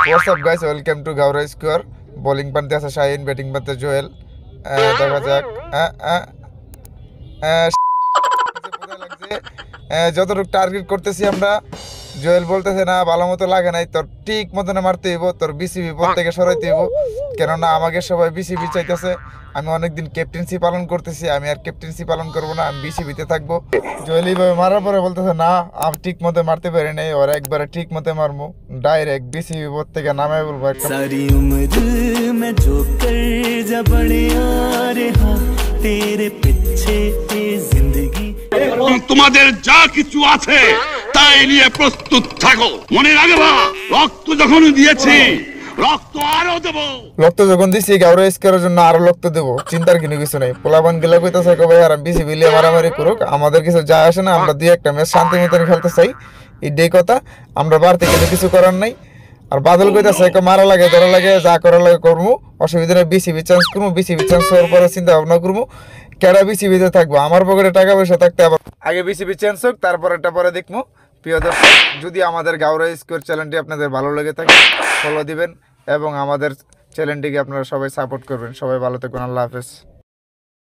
WhatsApp guys, welcome to গাওরা square. Bowling পানতে আছে শাহিন, ব্যাটিং পানতে জোয়েল। দেখা যাক। কোথায় লাগছে? যতটুকু টার্গেট করতেছি আমরা, জোয়েল বলতেছে না ভালো মতো লাগে নাই, তোর ঠিক মতনে মারতে হইব, তোর বিসিবি পদ থেকে সরাইতে হইব, কেননা আমাকে সবাই বিসিবি চাইতেছে। আমি অনেকদিন ক্যাপ্টেন্সি পালন করতেছি, আমি আর ক্যাপ্টেন্সি পালন করবো না, আমি বিসিবিতে থাকবো। জোয়েল এইভাবে মারার পরে বলতেছে না আমি ঠিক মতো মারতে পারি নাই, ওরা একবারে ঠিক মতো মারবো, ডাইরেক্ট বিসিবি পদ থেকে নামায় বলবো একটা। सारी उम्र मैं जो कर जा बड़े आ रहा तेरे पीछे ये जिंदगी। তোমাদের যা কিছু আছে তাই নিয়ে প্রস্তুত থাকো। মনে রাখবা, রক্ত যখন দিয়েছি রক্ত আরো দেবো। রক্ত যখন দিছি গাওরা স্কোয়ারের জন্য আরো রক্ত দেবো, চিন্তার কিন্তু কিছু নাই। পোলাপান গেলে কইতাছে ভাই আর বিসিবি লিয়ে মারামারি করুক, আমাদের কিছু যায় আসে না, আমরা দুই একটা ম্যাচ শান্তি মতন খেলতে চাই, এটাই কথা। আমরা বাড়তি কিছু করার নাই। আর বাদল কইতাছে মারা লাগে ধরা লাগে যা করার লাগে করবো, অসুবিধা নেই। বিসিবি চান্স করবো, বিসিবি চান্স হওয়ার পরে চিন্তা ভাবনা করবো কেডা বিসিবিতে থাকবো। আমার পকেটে টাকা পয়সা থাকতে আবার আগে বিসিবি চেঞ্জ হোক, তারপর একটা পরে দেখবো। প্রিয় দর্শক, যদি আমাদের গাওরা স্কোয়ার চ্যানেলটি আপনাদের ভালো লেগে থাকে ফলো দিবেন এবং আমাদের চ্যানেলটিকে আপনারা সবাই সাপোর্ট করবেন। সবাই ভালো থাকবেন, আল্লাহ হাফেজ।